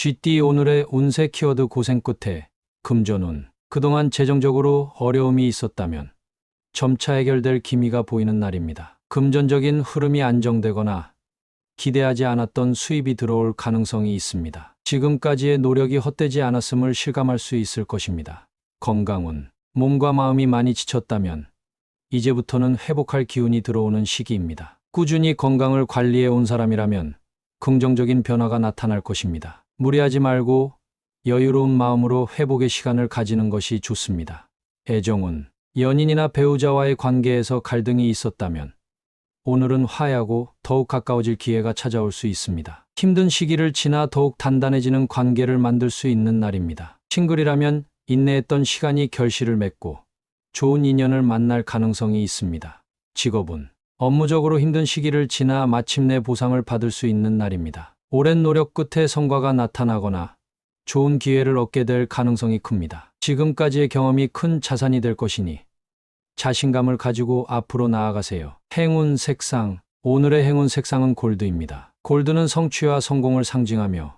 GT 오늘의 운세 키워드 고생 끝에 금전운. 그동안 재정적으로 어려움이 있었다면 점차 해결될 기미가 보이는 날입니다. 금전적인 흐름이 안정되거나 기대하지 않았던 수입이 들어올 가능성이 있습니다. 지금까지의 노력이 헛되지 않았음을 실감할 수 있을 것입니다. 건강운. 몸과 마음이 많이 지쳤다면 이제부터는 회복할 기운이 들어오는 시기입니다. 꾸준히 건강을 관리해 온 사람이라면 긍정적인 변화가 나타날 것입니다. 무리하지 말고 여유로운 마음으로 회복의 시간을 가지는 것이 좋습니다. 애정운. 연인이나 배우자와의 관계에서 갈등이 있었다면 오늘은 화해하고 더욱 가까워질 기회가 찾아올 수 있습니다. 힘든 시기를 지나 더욱 단단해지는 관계를 만들 수 있는 날입니다. 싱글이라면 인내했던 시간이 결실을 맺고 좋은 인연을 만날 가능성이 있습니다. 직업운. 업무적으로 힘든 시기를 지나 마침내 보상을 받을 수 있는 날입니다. 오랜 노력 끝에 성과가 나타나거나 좋은 기회를 얻게 될 가능성이 큽니다. 지금까지의 경험이 큰 자산이 될 것이니 자신감을 가지고 앞으로 나아가세요. 행운 색상. 오늘의 행운 색상은 골드입니다. 골드는 성취와 성공을 상징하며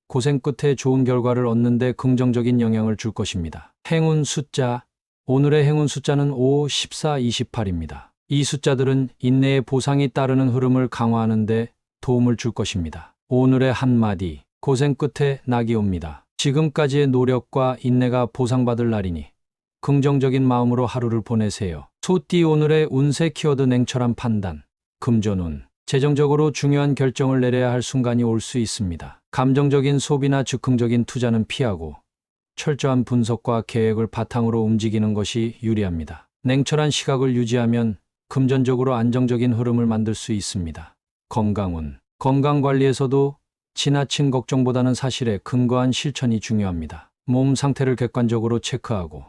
고생 끝에 좋은 결과를 얻는 데 긍정적인 영향을 줄 것입니다. 행운 숫자. 오늘의 행운 숫자는 5, 14, 28입니다. 이 숫자들은 인내의 보상이 따르는 흐름을 강화하는 데 도움을 줄 것입니다. 오늘의 한마디. 고생 끝에 낙이 옵니다. 지금까지의 노력과 인내가 보상받을 날이니 긍정적인 마음으로 하루를 보내세요. 소띠 오늘의 운세 키워드 냉철한 판단. 금전운. 재정적으로 중요한 결정을 내려야 할 순간이 올 수 있습니다. 감정적인 소비나 즉흥적인 투자는 피하고 철저한 분석과 계획을 바탕으로 움직이는 것이 유리합니다. 냉철한 시각을 유지하면 금전적으로 안정적인 흐름을 만들 수 있습니다. 건강운. 건강관리에서도 지나친 걱정보다는 사실에 근거한 실천이 중요합니다. 몸 상태를 객관적으로 체크하고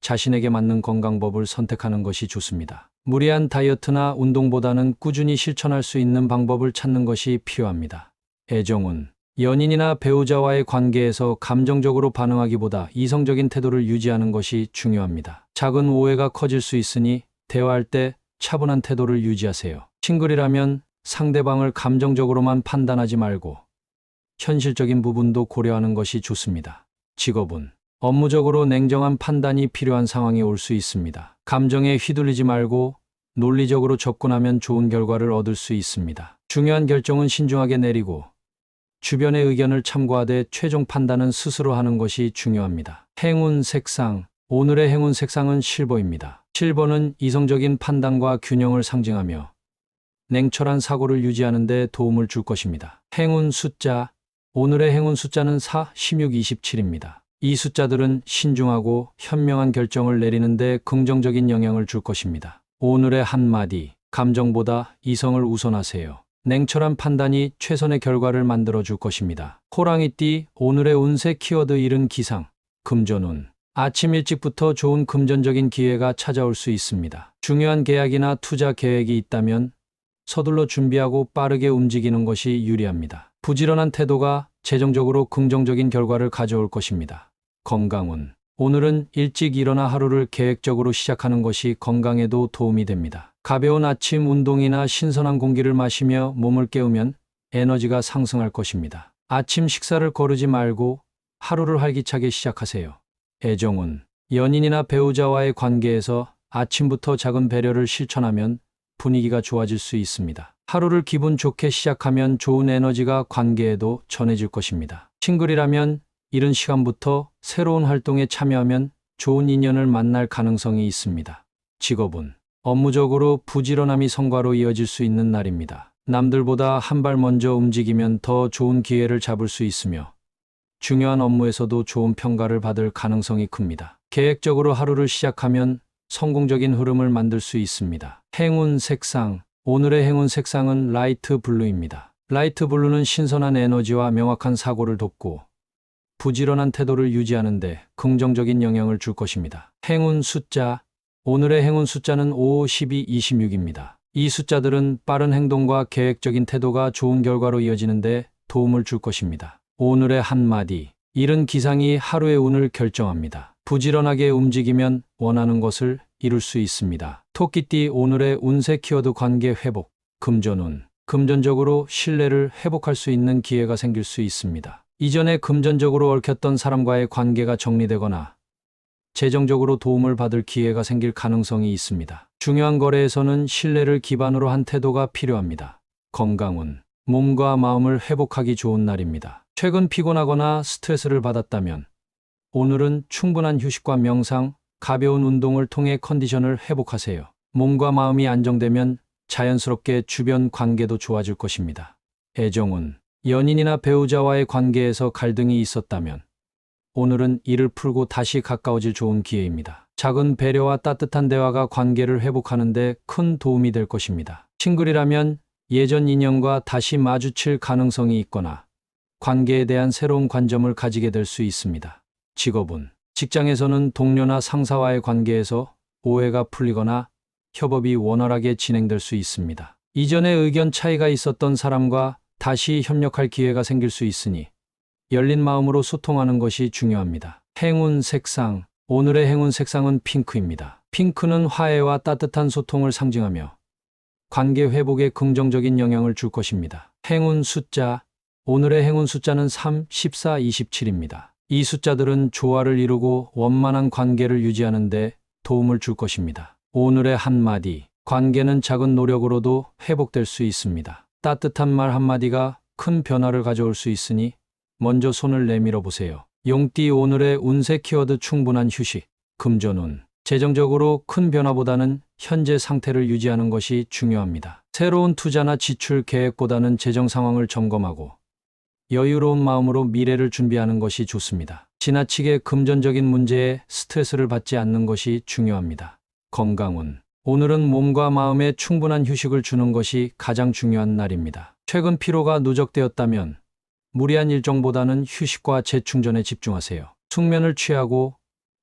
자신에게 맞는 건강법을 선택하는 것이 좋습니다. 무리한 다이어트나 운동보다는 꾸준히 실천할 수 있는 방법을 찾는 것이 필요합니다. 애정운. 연인이나 배우자와의 관계에서 감정적으로 반응하기보다 이성적인 태도를 유지하는 것이 중요합니다. 작은 오해가 커질 수 있으니 대화할 때 차분한 태도를 유지하세요. 싱글이라면 상대방을 감정적으로만 판단하지 말고 현실적인 부분도 고려하는 것이 좋습니다. 직업운. 업무적으로 냉정한 판단이 필요한 상황이 올 수 있습니다. 감정에 휘둘리지 말고 논리적으로 접근하면 좋은 결과를 얻을 수 있습니다. 중요한 결정은 신중하게 내리고 주변의 의견을 참고하되 최종 판단은 스스로 하는 것이 중요합니다. 행운 색상. 오늘의 행운 색상은 실버입니다. 실버는 이성적인 판단과 균형을 상징하며 냉철한 사고를 유지하는 데 도움을 줄 것입니다. 행운 숫자. 오늘의 행운 숫자는 4, 16, 27입니다. 이 숫자들은 신중하고 현명한 결정을 내리는 데 긍정적인 영향을 줄 것입니다. 오늘의 한마디. 감정보다 이성을 우선하세요. 냉철한 판단이 최선의 결과를 만들어 줄 것입니다. 호랑이띠. 오늘의 운세 키워드 잃은 기상. 금전운. 아침 일찍부터 좋은 금전적인 기회가 찾아올 수 있습니다. 중요한 계약이나 투자 계획이 있다면 서둘러 준비하고 빠르게 움직이는 것이 유리합니다. 부지런한 태도가 재정적으로 긍정적인 결과를 가져올 것입니다. 건강운. 오늘은 일찍 일어나 하루를 계획적으로 시작하는 것이 건강에도 도움이 됩니다. 가벼운 아침 운동이나 신선한 공기를 마시며 몸을 깨우면 에너지가 상승할 것입니다. 아침 식사를 거르지 말고 하루를 활기차게 시작하세요. 애정운. 연인이나 배우자와의 관계에서 아침부터 작은 배려를 실천하면 분위기가 좋아질 수 있습니다. 하루를 기분 좋게 시작하면 좋은 에너지가 관계에도 전해질 것입니다. 싱글이라면 이른 시간부터 새로운 활동에 참여하면 좋은 인연을 만날 가능성이 있습니다. 직업운. 업무적으로 부지런함이 성과로 이어질 수 있는 날입니다. 남들보다 한 발 먼저 움직이면 더 좋은 기회를 잡을 수 있으며 중요한 업무에서도 좋은 평가를 받을 가능성이 큽니다. 계획적으로 하루를 시작하면 성공적인 흐름을 만들 수 있습니다. 행운 색상. 오늘의 행운 색상은 라이트 블루입니다. 라이트 블루는 신선한 에너지와 명확한 사고를 돕고 부지런한 태도를 유지하는 데 긍정적인 영향을 줄 것입니다. 행운 숫자. 오늘의 행운 숫자는 5, 12, 26입니다. 이 숫자들은 빠른 행동과 계획적인 태도가 좋은 결과로 이어지는 데 도움을 줄 것입니다. 오늘의 한마디. 잃은 기상이 하루의 운을 결정합니다. 부지런하게 움직이면 원하는 것을 이룰 수 있습니다. 토끼띠. 오늘의 운세 키워드 관계 회복. 금전운. 금전적으로 신뢰를 회복할 수 있는 기회가 생길 수 있습니다. 이전에 금전적으로 얽혔던 사람과의 관계가 정리되거나 재정적으로 도움을 받을 기회가 생길 가능성이 있습니다. 중요한 거래에서는 신뢰를 기반으로 한 태도가 필요합니다. 건강운, 몸과 마음을 회복하기 좋은 날입니다. 최근 피곤하거나 스트레스를 받았다면 오늘은 충분한 휴식과 명상, 가벼운 운동을 통해 컨디션을 회복하세요. 몸과 마음이 안정되면 자연스럽게 주변 관계도 좋아질 것입니다. 애정운, 연인이나 배우자와의 관계에서 갈등이 있었다면 오늘은 이를 풀고 다시 가까워질 좋은 기회입니다. 작은 배려와 따뜻한 대화가 관계를 회복하는 데 큰 도움이 될 것입니다. 싱글이라면 예전 인연과 다시 마주칠 가능성이 있거나 관계에 대한 새로운 관점을 가지게 될 수 있습니다. 직업운, 직장에서는 동료나 상사와의 관계에서 오해가 풀리거나 협업이 원활하게 진행될 수 있습니다. 이전에 의견 차이가 있었던 사람과 다시 협력할 기회가 생길 수 있으니 열린 마음으로 소통하는 것이 중요합니다. 행운 색상, 오늘의 행운 색상은 핑크입니다. 핑크는 화해와 따뜻한 소통을 상징하며 관계 회복에 긍정적인 영향을 줄 것입니다. 행운 숫자, 오늘의 행운 숫자는 3, 14, 27입니다. 이 숫자들은 조화를 이루고 원만한 관계를 유지하는 데 도움을 줄 것입니다. 오늘의 한마디, 관계는 작은 노력으로도 회복될 수 있습니다. 따뜻한 말 한마디가 큰 변화를 가져올 수 있으니 먼저 손을 내밀어 보세요. 용띠, 오늘의 운세 키워드 충분한 휴식, 금전운. 재정적으로 큰 변화보다는 현재 상태를 유지하는 것이 중요합니다. 새로운 투자나 지출 계획보다는 재정 상황을 점검하고 여유로운 마음으로 미래를 준비하는 것이 좋습니다. 지나치게 금전적인 문제에 스트레스를 받지 않는 것이 중요합니다. 건강운. 오늘은 몸과 마음에 충분한 휴식을 주는 것이 가장 중요한 날입니다. 최근 피로가 누적되었다면 무리한 일정보다는 휴식과 재충전에 집중하세요. 숙면을 취하고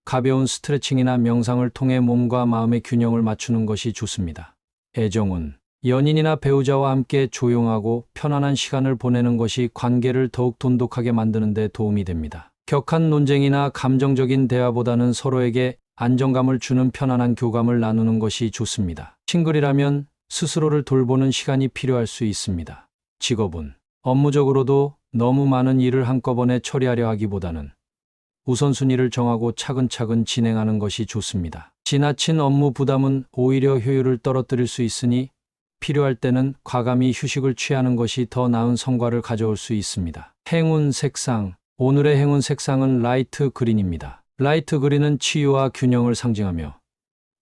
가벼운 스트레칭이나 명상을 통해 몸과 마음의 균형을 맞추는 것이 좋습니다. 애정운, 연인이나 배우자와 함께 조용하고 편안한 시간을 보내는 것이 관계를 더욱 돈독하게 만드는 데 도움이 됩니다. 격한 논쟁이나 감정적인 대화보다는 서로에게 안정감을 주는 편안한 교감을 나누는 것이 좋습니다. 싱글이라면 스스로를 돌보는 시간이 필요할 수 있습니다. 직업운, 업무적으로도 너무 많은 일을 한꺼번에 처리하려 하기보다는 우선순위를 정하고 차근차근 진행하는 것이 좋습니다. 지나친 업무 부담은 오히려 효율을 떨어뜨릴 수 있으니 필요할 때는 과감히 휴식을 취하는 것이 더 나은 성과를 가져올 수 있습니다. 행운 색상, 오늘의 행운 색상은 라이트 그린입니다. 라이트 그린은 치유와 균형을 상징하며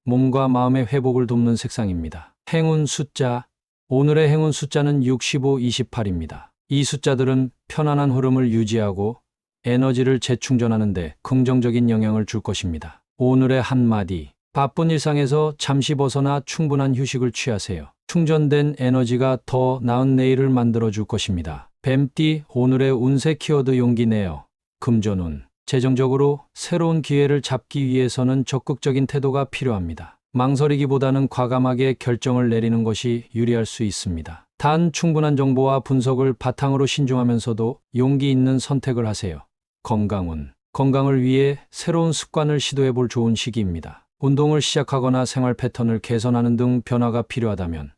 몸과 마음의 회복을 돕는 색상입니다. 행운 숫자, 오늘의 행운 숫자는 65, 28입니다. 이 숫자들은 편안한 흐름을 유지하고 에너지를 재충전하는 데 긍정적인 영향을 줄 것입니다. 오늘의 한마디, 바쁜 일상에서 잠시 벗어나 충분한 휴식을 취하세요. 충전된 에너지가 더 나은 내일을 만들어 줄 것입니다. 뱀띠, 오늘의 운세 키워드 용기 내어, 금전운. 재정적으로 새로운 기회를 잡기 위해서는 적극적인 태도가 필요합니다. 망설이기보다는 과감하게 결정을 내리는 것이 유리할 수 있습니다. 단 충분한 정보와 분석을 바탕으로 신중하면서도 용기 있는 선택을 하세요. 건강운, 건강을 위해 새로운 습관을 시도해 볼 좋은 시기입니다. 운동을 시작하거나 생활 패턴을 개선하는 등 변화가 필요하다면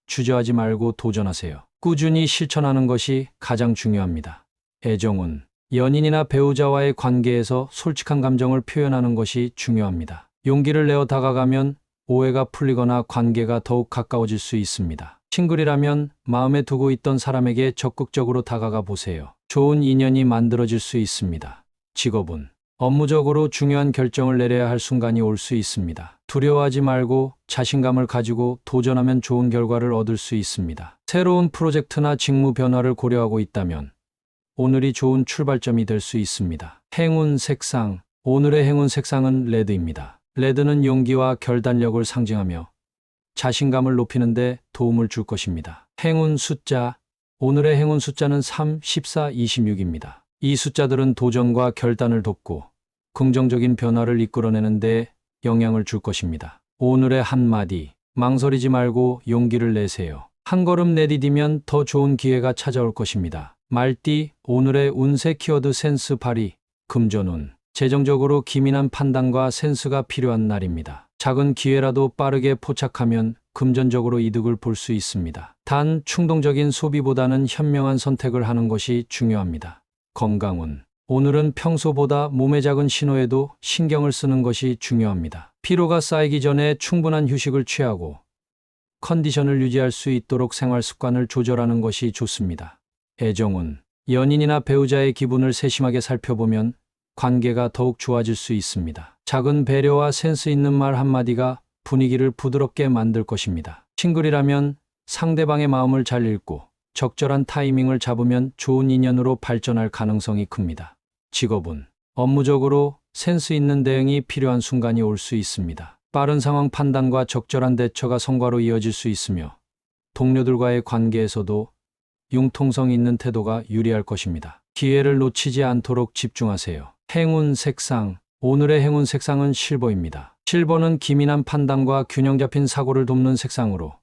주저하지 말고 도전하세요. 꾸준히 실천하는 것이 가장 중요합니다. 애정운, 연인이나 배우자와의 관계에서 솔직한 감정을 표현하는 것이 중요합니다. 용기를 내어 다가가면 오해가 풀리거나 관계가 더욱 가까워질 수 있습니다. 싱글이라면 마음에 두고 있던 사람에게 적극적으로 다가가 보세요. 좋은 인연이 만들어질 수 있습니다. 직업운, 업무적으로 중요한 결정을 내려야 할 순간이 올 수 있습니다. 두려워하지 말고 자신감을 가지고 도전하면 좋은 결과를 얻을 수 있습니다. 새로운 프로젝트나 직무 변화를 고려하고 있다면 오늘이 좋은 출발점이 될 수 있습니다. 행운 색상, 오늘의 행운 색상은 레드입니다. 레드는 용기와 결단력을 상징하며 자신감을 높이는 데 도움을 줄 것입니다. 행운 숫자, 오늘의 행운 숫자는 3, 14, 26입니다. 이 숫자들은 도전과 결단을 돕고 긍정적인 변화를 이끌어내는 데 영향을 줄 것입니다. 오늘의 한마디, 망설이지 말고 용기를 내세요. 한 걸음 내디디면 더 좋은 기회가 찾아올 것입니다. 말띠, 오늘의 운세 키워드 센스 발휘, 금전운. 재정적으로 기민한 판단과 센스가 필요한 날입니다. 작은 기회라도 빠르게 포착하면 금전적으로 이득을 볼 수 있습니다. 단 충동적인 소비보다는 현명한 선택을 하는 것이 중요합니다. 건강운. 오늘은 평소보다 몸의 작은 신호에도 신경을 쓰는 것이 중요합니다. 피로가 쌓이기 전에 충분한 휴식을 취하고 컨디션을 유지할 수 있도록 생활 습관을 조절하는 것이 좋습니다. 애정운. 연인이나 배우자의 기분을 세심하게 살펴보면 관계가 더욱 좋아질 수 있습니다. 작은 배려와 센스 있는 말 한마디가 분위기를 부드럽게 만들 것입니다. 싱글이라면 상대방의 마음을 잘 읽고 적절한 타이밍을 잡으면 좋은 인연으로 발전할 가능성이 큽니다. 직업운. 업무적으로 센스 있는 대응이 필요한 순간이 올 수 있습니다. 빠른 상황 판단과 적절한 대처가 성과로 이어질 수 있으며 동료들과의 관계에서도 융통성 있는 태도가 유리할 것입니다. 기회를 놓치지 않도록 집중하세요. 행운 색상. 오늘의 행운 색상은 실버입니다. 실버는 기민한 판단과 균형 잡힌 사고를 돕는 색상으로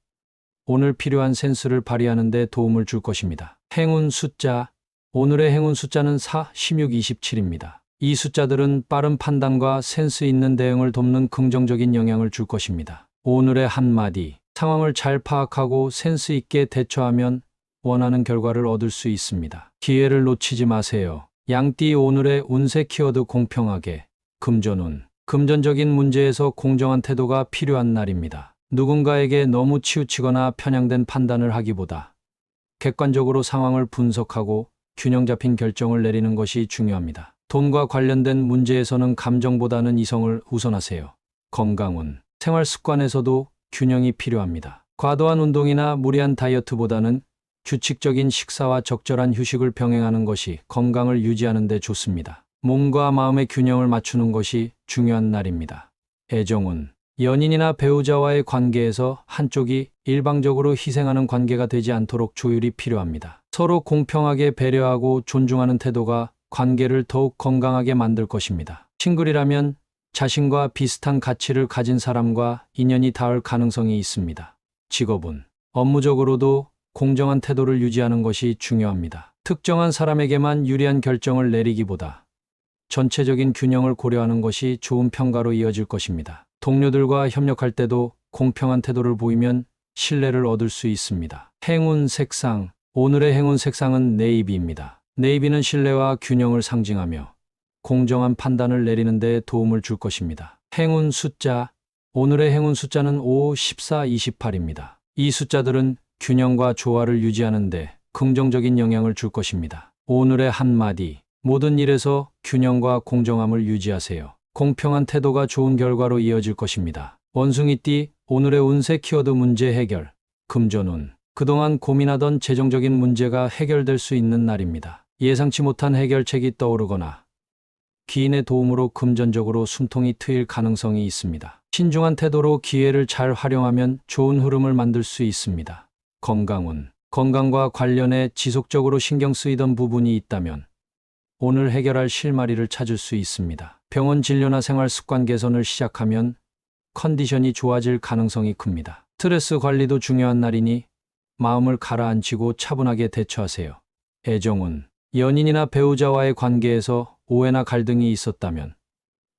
오늘 필요한 센스를 발휘하는 데 도움을 줄 것입니다. 행운 숫자. 오늘의 행운 숫자는 4, 16, 27입니다. 이 숫자들은 빠른 판단과 센스 있는 대응을 돕는 긍정적인 영향을 줄 것입니다. 오늘의 한마디. 상황을 잘 파악하고 센스 있게 대처하면 원하는 결과를 얻을 수 있습니다. 기회를 놓치지 마세요. 양띠. 오늘의 운세 키워드 공평하게. 금전운. 금전적인 문제에서 공정한 태도가 필요한 날입니다. 누군가에게 너무 치우치거나 편향된 판단을 하기보다 객관적으로 상황을 분석하고 균형 잡힌 결정을 내리는 것이 중요합니다. 돈과 관련된 문제에서는 감정보다는 이성을 우선하세요. 건강운. 생활 습관에서도 균형이 필요합니다. 과도한 운동이나 무리한 다이어트보다는 규칙적인 식사와 적절한 휴식을 병행하는 것이 건강을 유지하는 데 좋습니다. 몸과 마음의 균형을 맞추는 것이 중요한 날입니다. 애정운. 연인이나 배우자와의 관계에서 한쪽이 일방적으로 희생하는 관계가 되지 않도록 조율이 필요합니다. 서로 공평하게 배려하고 존중하는 태도가 관계를 더욱 건강하게 만들 것입니다. 싱글이라면 자신과 비슷한 가치를 가진 사람과 인연이 닿을 가능성이 있습니다. 직업운. 업무적으로도 공정한 태도를 유지하는 것이 중요합니다. 특정한 사람에게만 유리한 결정을 내리기보다 전체적인 균형을 고려하는 것이 좋은 평가로 이어질 것입니다. 동료들과 협력할 때도 공평한 태도를 보이면 신뢰를 얻을 수 있습니다. 행운 색상. 오늘의 행운 색상은 네이비입니다. 네이비는 신뢰와 균형을 상징하며 공정한 판단을 내리는 데 도움을 줄 것입니다. 행운 숫자. 오늘의 행운 숫자는 5, 14, 28입니다. 이 숫자들은 균형과 조화를 유지하는 데 긍정적인 영향을 줄 것입니다. 오늘의 한마디. 모든 일에서 균형과 공정함을 유지하세요. 공평한 태도가 좋은 결과로 이어질 것입니다. 원숭이띠. 오늘의 운세 키워드 문제 해결. 금전운. 그동안 고민하던 재정적인 문제가 해결될 수 있는 날입니다. 예상치 못한 해결책이 떠오르거나 기인의 도움으로 금전적으로 숨통이 트일 가능성이 있습니다. 신중한 태도로 기회를 잘 활용하면 좋은 흐름을 만들 수 있습니다. 건강운. 건강과 관련해 지속적으로 신경 쓰이던 부분이 있다면 오늘 해결할 실마리를 찾을 수 있습니다. 병원 진료나 생활 습관 개선을 시작하면 컨디션이 좋아질 가능성이 큽니다. 스트레스 관리도 중요한 날이니 마음을 가라앉히고 차분하게 대처하세요. 애정운. 연인이나 배우자와의 관계에서 오해나 갈등이 있었다면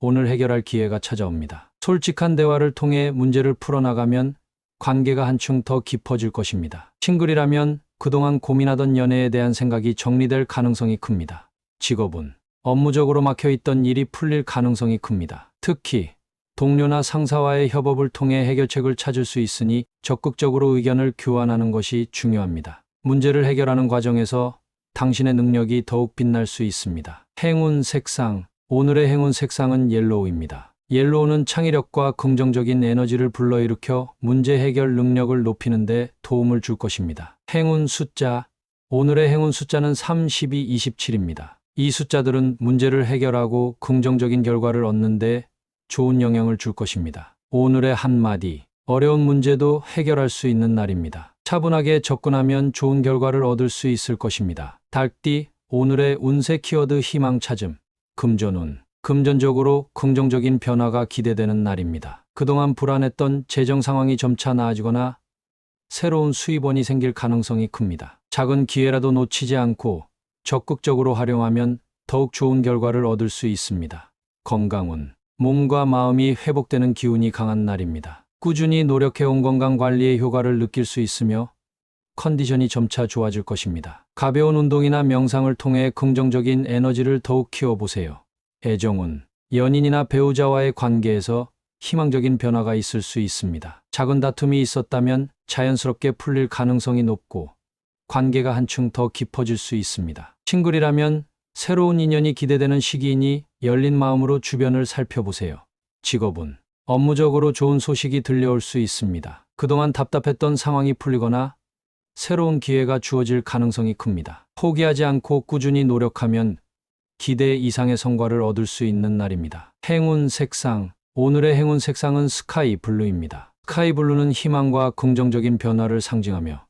오늘 해결할 기회가 찾아옵니다. 솔직한 대화를 통해 문제를 풀어나가면 관계가 한층 더 깊어질 것입니다. 싱글이라면 그동안 고민하던 연애에 대한 생각이 정리될 가능성이 큽니다. 직업운. 업무적으로 막혀있던 일이 풀릴 가능성이 큽니다. 특히 동료나 상사와의 협업을 통해 해결책을 찾을 수 있으니 적극적으로 의견을 교환하는 것이 중요합니다. 문제를 해결하는 과정에서 당신의 능력이 더욱 빛날 수 있습니다. 행운 색상. 오늘의 행운 색상은 옐로우입니다. 옐로우는 창의력과 긍정적인 에너지를 불러일으켜 문제 해결 능력을 높이는 데 도움을 줄 것입니다. 행운 숫자. 오늘의 행운 숫자는 3, 12, 27입니다. 이 숫자들은 문제를 해결하고 긍정적인 결과를 얻는 데 좋은 영향을 줄 것입니다. 오늘의 한마디. 어려운 문제도 해결할 수 있는 날입니다. 차분하게 접근하면 좋은 결과를 얻을 수 있을 것입니다. 닭띠. 오늘의 운세 키워드 희망 찾음. 금전운. 금전적으로 긍정적인 변화가 기대되는 날입니다. 그동안 불안했던 재정 상황이 점차 나아지거나 새로운 수입원이 생길 가능성이 큽니다. 작은 기회라도 놓치지 않고 적극적으로 활용하면 더욱 좋은 결과를 얻을 수 있습니다. 건강운. 몸과 마음이 회복되는 기운이 강한 날입니다. 꾸준히 노력해온 건강 관리의 효과를 느낄 수 있으며 컨디션이 점차 좋아질 것입니다. 가벼운 운동이나 명상을 통해 긍정적인 에너지를 더욱 키워보세요. 애정운, 연인이나 배우자와의 관계에서 희망적인 변화가 있을 수 있습니다. 작은 다툼이 있었다면 자연스럽게 풀릴 가능성이 높고 관계가 한층 더 깊어질 수 있습니다. 싱글이라면 새로운 인연이 기대되는 시기이니 열린 마음으로 주변을 살펴보세요. 직업운, 업무적으로 좋은 소식이 들려올 수 있습니다. 그동안 답답했던 상황이 풀리거나 새로운 기회가 주어질 가능성이 큽니다. 포기하지 않고 꾸준히 노력하면 기대 이상의 성과를 얻을 수 있는 날입니다. 행운 색상, 오늘의 행운 색상은 스카이 블루입니다. 스카이 블루는 희망과 긍정적인 변화를 상징하며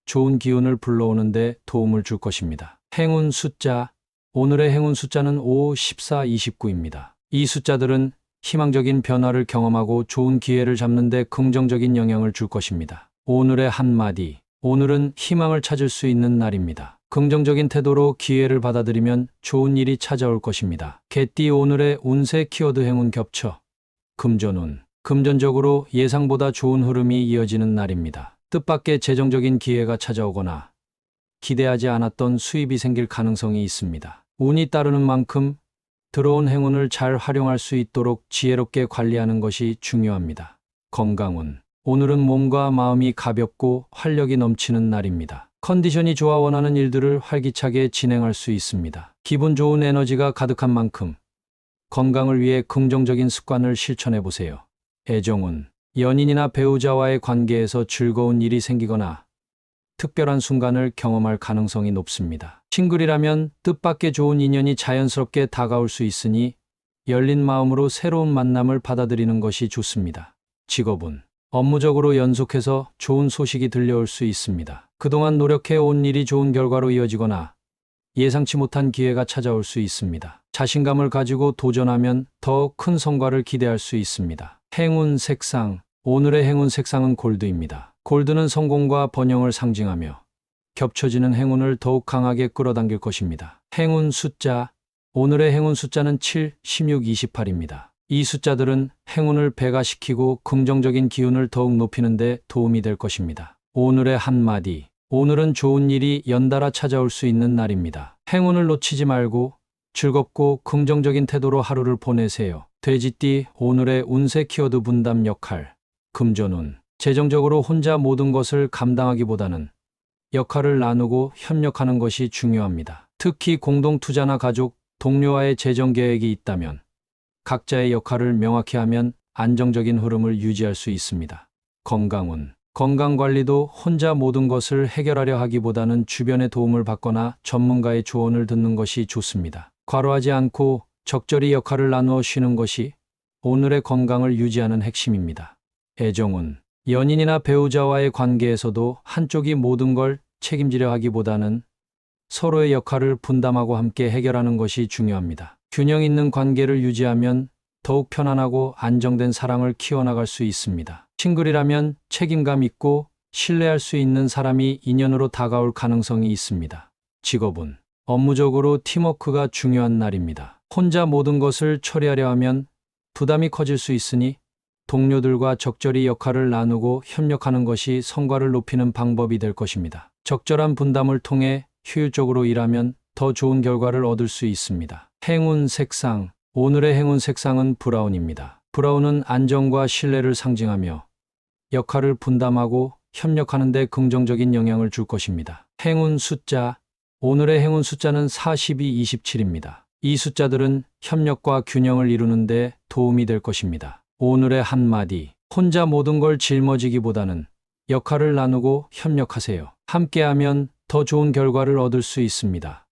좋은 기운을 불러오는 데 도움을 줄 것입니다. 행운 숫자, 오늘의 행운 숫자는 5, 14, 29입니다. 이 숫자들은 희망적인 변화를 경험하고 좋은 기회를 잡는 데 긍정적인 영향을 줄 것입니다. 오늘의 한마디, 오늘은 희망을 찾을 수 있는 날입니다. 긍정적인 태도로 기회를 받아들이면 좋은 일이 찾아올 것입니다. 개띠, 오늘의 운세 키워드 행운 겹쳐. 금전운, 금전적으로 예상보다 좋은 흐름이 이어지는 날입니다. 뜻밖의 재정적인 기회가 찾아오거나 기대하지 않았던 수입이 생길 가능성이 있습니다. 운이 따르는 만큼 들어온 행운을 잘 활용할 수 있도록 지혜롭게 관리하는 것이 중요합니다. 건강운, 오늘은 몸과 마음이 가볍고 활력이 넘치는 날입니다. 컨디션이 좋아 원하는 일들을 활기차게 진행할 수 있습니다. 기분 좋은 에너지가 가득한 만큼 건강을 위해 긍정적인 습관을 실천해 보세요. 애정운, 연인이나 배우자와의 관계에서 즐거운 일이 생기거나 특별한 순간을 경험할 가능성이 높습니다. 싱글이라면 뜻밖의 좋은 인연이 자연스럽게 다가올 수 있으니 열린 마음으로 새로운 만남을 받아들이는 것이 좋습니다. 직업운, 업무적으로 연속해서 좋은 소식이 들려올 수 있습니다. 그동안 노력해 온 일이 좋은 결과로 이어지거나 예상치 못한 기회가 찾아올 수 있습니다. 자신감을 가지고 도전하면 더 큰 성과를 기대할 수 있습니다. 행운 색상, 오늘의 행운 색상은 골드입니다. 골드는 성공과 번영을 상징하며 겹쳐지는 행운을 더욱 강하게 끌어당길 것입니다. 행운 숫자, 오늘의 행운 숫자는 7, 16, 28입니다. 이 숫자들은 행운을 배가시키고 긍정적인 기운을 더욱 높이는 데 도움이 될 것입니다. 오늘의 한마디, 오늘은 좋은 일이 연달아 찾아올 수 있는 날입니다. 행운을 놓치지 말고 즐겁고 긍정적인 태도로 하루를 보내세요. 돼지띠, 오늘의 운세 키워드 분담 역할. 금전운, 재정적으로 혼자 모든 것을 감당하기보다는 역할을 나누고 협력하는 것이 중요합니다. 특히 공동투자나 가족, 동료와의 재정 계획이 있다면 각자의 역할을 명확히 하면 안정적인 흐름을 유지할 수 있습니다. 건강운, 건강관리도 혼자 모든 것을 해결하려 하기보다는 주변의 도움을 받거나 전문가의 조언을 듣는 것이 좋습니다. 과로하지 않고 적절히 역할을 나누어 쉬는 것이 오늘의 건강을 유지하는 핵심입니다. 애정운, 연인이나 배우자와의 관계에서도 한쪽이 모든 걸 책임지려 하기보다는 서로의 역할을 분담하고 함께 해결하는 것이 중요합니다. 균형 있는 관계를 유지하면 더욱 편안하고 안정된 사랑을 키워나갈 수 있습니다. 싱글이라면 책임감 있고 신뢰할 수 있는 사람이 인연으로 다가올 가능성이 있습니다. 직업운, 업무적으로 팀워크가 중요한 날입니다. 혼자 모든 것을 처리하려 하면 부담이 커질 수 있으니 동료들과 적절히 역할을 나누고 협력하는 것이 성과를 높이는 방법이 될 것입니다. 적절한 분담을 통해 효율적으로 일하면 더 좋은 결과를 얻을 수 있습니다. 행운 색상, 오늘의 행운 색상은 브라운입니다. 브라운은 안정과 신뢰를 상징하며 역할을 분담하고 협력하는 데 긍정적인 영향을 줄 것입니다. 행운 숫자, 오늘의 행운 숫자는 42, 27입니다. 이 숫자들은 협력과 균형을 이루는 데 도움이 될 것입니다. 오늘의 한마디, 혼자 모든 걸 짊어지기보다는 역할을 나누고 협력하세요. 함께하면 더 좋은 결과를 얻을 수 있습니다.